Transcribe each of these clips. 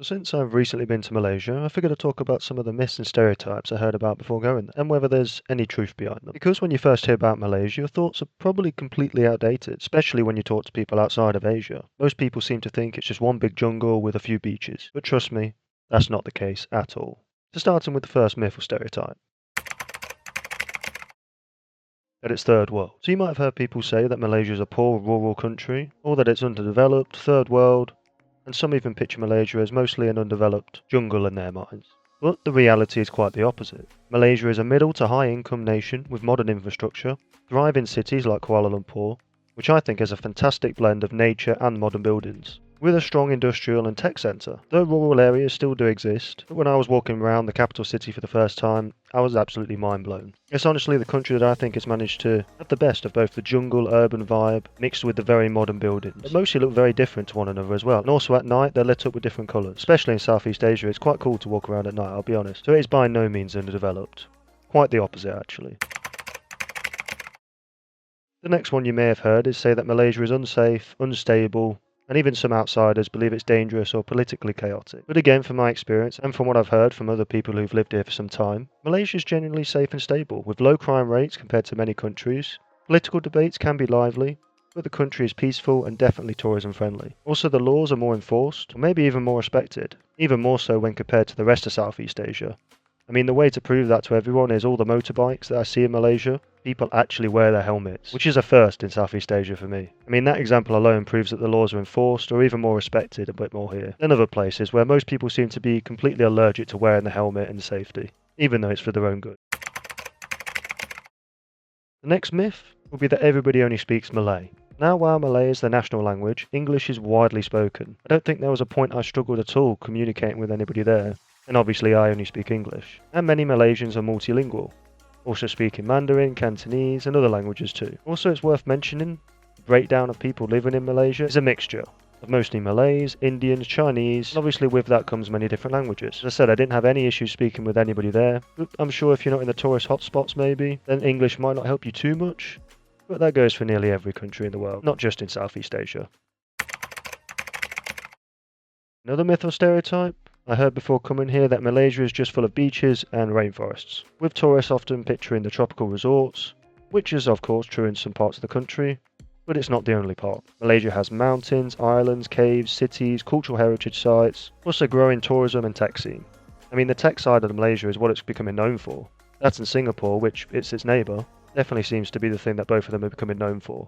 Since I've recently been to Malaysia, I figured I'd talk about some of the myths and stereotypes I heard about before going there, and whether there's any truth behind them. Because when you first hear about Malaysia, your thoughts are probably completely outdated, especially when you talk to people outside of Asia. Most people seem to think it's just one big jungle with a few beaches, but trust me, that's not the case at all. So starting with the first myth or stereotype, that it's third world. So you might have heard people say that Malaysia is a poor rural country, or that it's underdeveloped, third world, and some even picture Malaysia as mostly an undeveloped jungle in their minds. But the reality is quite the opposite. Malaysia is a middle to high income nation with modern infrastructure, thriving cities like Kuala Lumpur, which I think is a fantastic blend of nature and modern buildings, with a strong industrial and tech centre. Though rural areas still do exist, but when I was walking around the capital city for the first time, I was absolutely mind blown. It's honestly the country that I think has managed to have the best of both the jungle urban vibe mixed with the very modern buildings. They mostly look very different to one another as well, and also at night they're lit up with different colours. Especially in Southeast Asia, it's quite cool to walk around at night, I'll be honest. So it is by no means underdeveloped. Quite the opposite actually. The next one you may have heard is say that Malaysia is unsafe, unstable, and even some outsiders believe it's dangerous or politically chaotic. But again, from my experience, and from what I've heard from other people who've lived here for some time, Malaysia is generally safe and stable, with low crime rates compared to many countries. Political debates can be lively, but the country is peaceful and definitely tourism friendly. Also, the laws are more enforced, or maybe even more respected, even more so when compared to the rest of Southeast Asia. I mean, the way to prove that to everyone is all the motorbikes that I see in Malaysia. People actually wear their helmets, which is a first in Southeast Asia for me. I mean, that example alone proves that the laws are enforced or even more respected a bit more here than other places where most people seem to be completely allergic to wearing the helmet and safety, even though it's for their own good. The next myth will be that everybody only speaks Malay. Now, while Malay is the national language, English is widely spoken. I don't think there was a point I struggled at all communicating with anybody there. And obviously I only speak English, and many Malaysians are multilingual, also speaking Mandarin, Cantonese and other languages too. Also, it's worth mentioning, the breakdown of people living in Malaysia is a mixture of mostly Malays, Indians, Chinese, and obviously with that comes many different languages. As I said, I didn't have any issues speaking with anybody there. I'm sure if you're not in the tourist hotspots maybe, then English might not help you too much, but that goes for nearly every country in the world, not just in Southeast Asia. Another myth or stereotype? I heard before coming here that Malaysia is just full of beaches and rainforests, with tourists often picturing the tropical resorts, which is of course true in some parts of the country, but it's not the only part. Malaysia has mountains, islands, caves, cities, cultural heritage sites, plus a growing tourism and tech scene. I mean, the tech side of Malaysia is what it's becoming known for. That's in Singapore, which it's its neighbour, definitely seems to be the thing that both of them are becoming known for.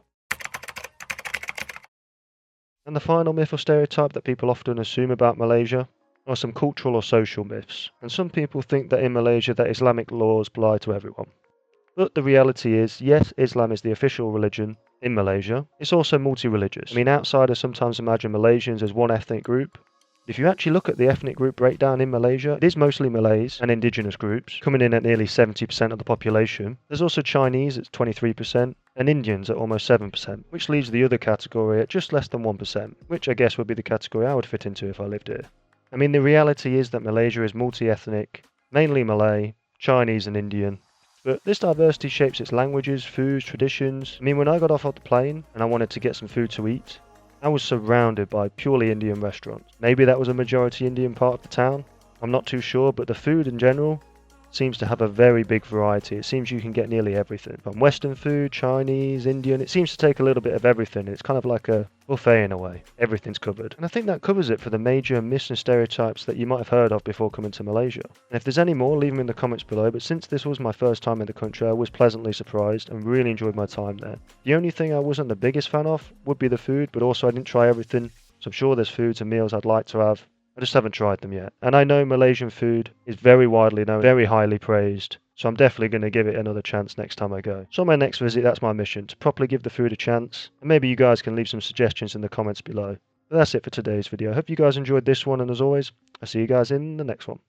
And the final myth or stereotype that people often assume about Malaysia are some cultural or social myths, and some people think that in Malaysia that Islamic laws apply to everyone. But the reality is, yes, Islam is the official religion in Malaysia. It's also multi-religious. I mean, outsiders sometimes imagine Malaysians as one ethnic group. If you actually look at the ethnic group breakdown in Malaysia, it is mostly Malays and indigenous groups, coming in at nearly 70% of the population. There's also Chinese at 23%, and Indians at almost 7%, which leaves the other category at just less than 1%, which I guess would be the category I would fit into if I lived here. I mean, the reality is that Malaysia is multi-ethnic, mainly Malay, Chinese and Indian, but this diversity shapes its languages, foods, traditions. I mean, when I got off the plane and I wanted to get some food to eat, I was surrounded by purely Indian restaurants. Maybe that was a majority Indian part of the town, I'm not too sure, but the food in general seems to have a very big variety. It seems you can get nearly everything. From Western food, Chinese, Indian, it seems to take a little bit of everything. It's kind of like a buffet in a way. Everything's covered. And I think that covers it for the major myths and stereotypes that you might have heard of before coming to Malaysia. And if there's any more, leave them in the comments below. But since this was my first time in the country, I was pleasantly surprised and really enjoyed my time there. The only thing I wasn't the biggest fan of would be the food, but also I didn't try everything. So I'm sure there's foods and meals I'd like to have. I just haven't tried them yet. And I know Malaysian food is very widely known, very highly praised. So I'm definitely going to give it another chance next time I go. So on my next visit, that's my mission, to properly give the food a chance. And maybe you guys can leave some suggestions in the comments below. But that's it for today's video. I hope you guys enjoyed this one, and as always, I'll see you guys in the next one.